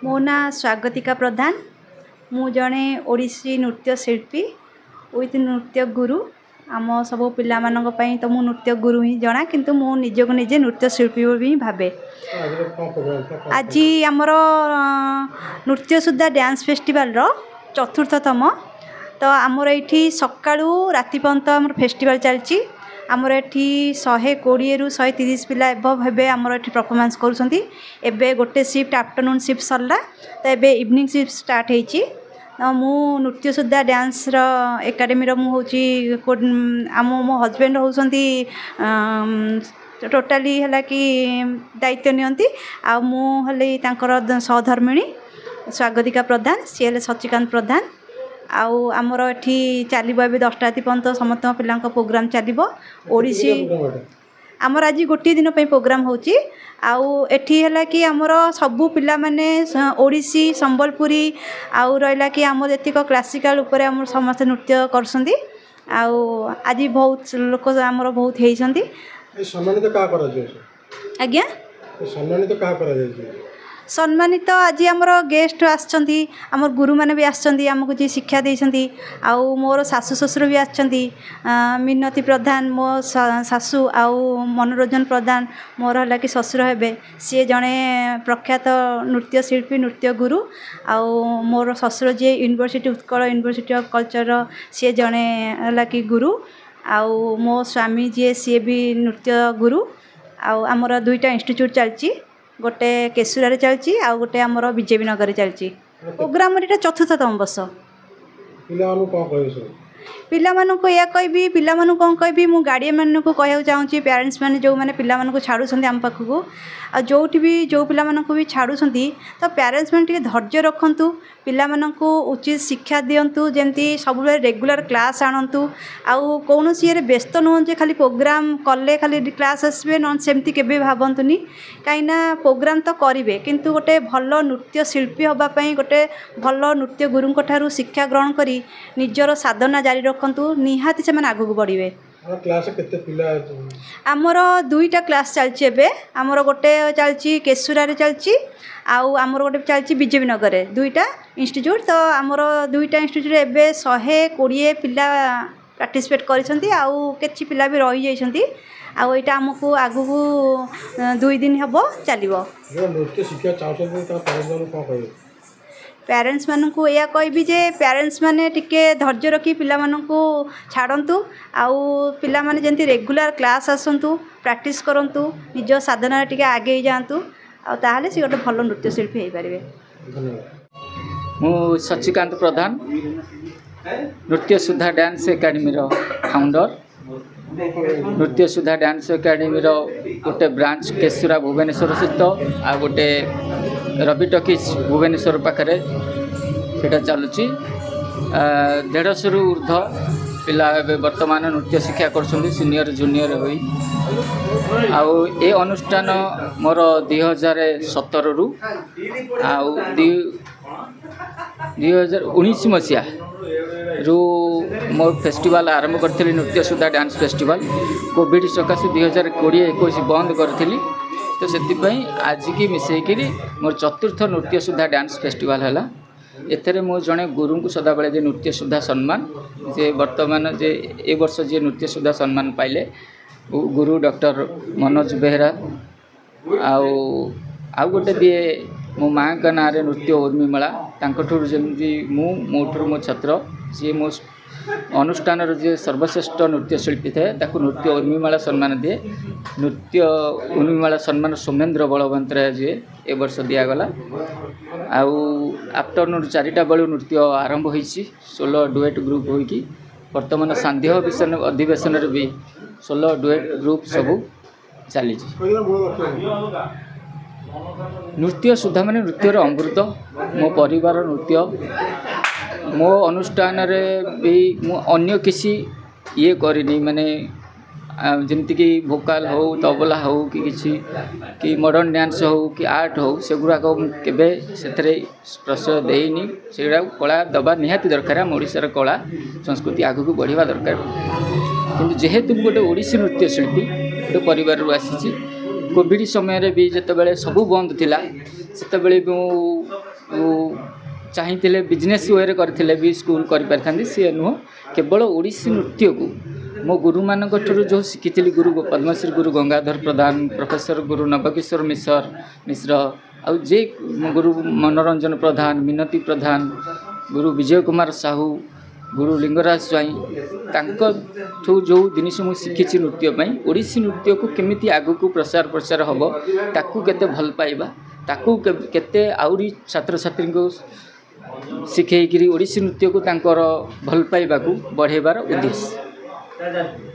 मो ना स्वागतिका प्रधान। मु जड़े ओडिसी नृत्य शिल्पी विथ नृत्य गुरु। आम सब पिला तो मु नृत्य गुरु ही जना किंतु मु निजको निजे नृत्य शिल्पी भी भावे। आज आमर नृत्य सुधा डांस फेस्टिवल रो चतुर्थतम। तो आमर ये सकाळू राति पर्यंत आमर फेस्टिवल चलची। आमर ये 120 रु 130 पिला एबव हेबे आमर ये परफॉर्मेंस करूछंती। एबे गोटे शिफ्ट आफ्टरनून शिफ्ट सरला तो एबे इवनिंग शिफ्ट स्टार्ट हेची। मु नृत्य सुधा डांस रो एकेडमी रो मु होची आम मो हस्बैंड होउछंती टोटाली है कि दायित्व नियंती। आ मु हले तांकर सहधर्मिणी स्वागतिका प्रधान, सी हेले सचिकांत प्रधान। आउ आमर एठी चलिबो एबे 10टा राति पर्यंत समस्त पिलांक प्रोग्राम चलिबो। ओडिसी आमर आज गोटे दिन पे प्रोग्राम होची। आउ एठी हला कि आमर सबु पिला माने ओडिसी संबलपुरी आउ रहला कि आम जतिक क्लासिकल ऊपर आम समस्त नृत्य करसंती। आउ आज बहुत लोक आमर बहुत हेइसंती। सम्मानित का करा जे आज्ञा सम्मानित का करा जे सम्मानित आज आमर गेस्ट आछंती। आमर गुरु माने भी आछंती हमकु जी शिक्षा देइसंती। आउ मोर सासु ससुर भी आछंती। मिनती प्रधान मो सासु आउ मनोरंजन प्रधान मोर हला कि ससुर हेबे। सी जने प्रख्यात नृत्य शिल्पी नृत्य गुरु। आउ मोर ससुर जे university Utkal university of culture सी जने हला कि गुरु। आउ मो स्वामी जी सी भी नृत्य गुरु। आउ आमर दुईटा इंस्टीट्यूट चलची। गोटे केशुरा रे चलची आ गोटे आमर बीजेपी नगर रे चलची। प्रोग्राम रे चतुर्थतम वर्ष। पिला मानु कोन कहबो पिला मानको या कहबी पिला मानु कोन कहबी मु गार्डियन मानको कहया चाहूची पेरेंट्स माने जो माने पिला मानको छाडू छंती हम पाखकू आ जोठी भी जो पिला मानको भी छाडू छंती तो पेरेंट्स माने टिके धैर्य रखंतु। पिला मानको उचित शिक्षा दियंतु जेंती सब रेगुलर क्लास आणंतु। आउ कोनोसी रे व्यस्त न जे खाली प्रोग्राम कले खाली क्लास आसबे न सेमती केबे भाबंतुनी। काइना प्रोग्राम तो करिवे किंतु गोटे भलो नृत्य शिल्पी होबा पई गोटे भलो नृत्य गुरुंक ठारू शिक्षा ग्रहण करी निजर साधना जारी रखंतु। निहाती से माने आगु बढ़िवे। क्लास केते पिला आमर दुईटा क्लास चलची। एबे आमर गोटे चलची केशुरा रे चलची आउ आमर गोटे चलची बीजेपी नगर रे दुईटा इंस्टीट्यूट। तो आमर दुईटा इंस्टीट्यूट एबे 120 पिला पार्टिसिपेट करिसंती। आउ केछि पिला भी रहि जाइसंती। आउ एटा हमकु आगु 2 दिन हबो चलिबो। नृत्य शिक्षा चाहछन ता पेरेंट्स को कहबो पेरेंट्स मानू या कहबी जे पेरेंट्स माने टिके धैर्य रखी पिला मानू छाड़तु। आउ पिला माने जेंती रेगुलर क्लास आसतु प्रैक्टिस करंतु निज साधना टिके आगे जातु आ ताहले से गोटे भल नृत्य शिल्पी हो पारे। मु सचिकांत प्रधान नृत्य सुधा डांस एकेडमी रो फाउंडर। नृत्य सुधा डांस एकेडमी रो गोटे ब्रांच केशुरा भुवनेश्वर स्थित आ गोटे रवि टॉकीज भुवनेश्वर पाखरे सेटा चलुची। 150 रु ऊर्ध पिला वर्तमान नृत्य शिक्षा कर सीनियर जूनियर हुई। आउ ए अनुष्ठान मोर 2017 रु आउ 2019 मसीहा रु मो फेस्टिवल आरंभ करी नृत्य सुधा डांस फेस्टिवल। कोविड सकाशे 2020-21 बंद करी तो से आज की मिसेक मोर चतुर्थ नृत्य सुधा डांस फेस्टिवल है। एथरे मो जड़े गुरु को सदाबले जे नृत्य सुधा सम्मान जे वर्तमान जे ए वर्ष जे नृत्य सुधा सम्मान पाइले गुरु डॉक्टर मनोज बेहरा। आउ गोटे दिए मो माँ का ना रे नृत्य उर्मिमला जमी मोठू मो छात्र सी मो अनुष्ठान जे सर्वश्रेष्ठ नृत्य शिल्पी थे ताकू नृत्य उर्मिमाला सम्मान दिए। नृत्य उर्मिमाला सम्मान सोमेन्द्र बलवंतराय जी ए वर्ष दिगला। आउ आफ्टरनून 4टा बेलू नृत्य आरंभ होइछि। 16 डुएट ग्रुप होइकी वर्तमान सांध्य अधिवेशन भी 16 डुएट ग्रुप सबू चली। नृत्य सुधा माने नृत्यर अमृत। मो परिवार नृत्य मो अनुष्ठान रे भी मु अन्य किसी ये करनी माने जमती कि भोकाल हो तबला हो कि किसी कि मॉडर्न डांस हो कि आर्ट हो से गुड़ा को केबे सेथरे प्रश्रय देनी। से कला दबा निहाती दरकार। हम ओडिशार कला संस्कृति आगु बढ़िया दरकार। किंतु जेहेतु गोटे ओडिसी नृत्य शिल्पी गोटे परिवार आसी कोविड समय रे भी जते बेले सबू बंद थिला सेते बेले चाहिए बिजनेस वे करते भी स्कूल कर सी नुह केवल ओडिसी नृत्य को मो गुरु मान जो शिखी गुरु पद्मश्री गुरु गंगाधर प्रधान प्रोफेसर गुरु नवकिशोर मिश्र आउ जे गुरु मनोरंजन प्रधान मिनती प्रधान गुरु विजय कुमार साहू गुरु लिंगराज स्वाई जो जिनिस मुझे शिखी नृत्य ओडिसी नृत्य को केमिति आगु को प्रसार प्रचार हम ताकू केते भल पाइबा ताकू केते आउरी छात्र छात्री को शिखेकरी ओडिसी नृत्य को तांकर भल पाइबा को बढ़ेबार उद्देश्य।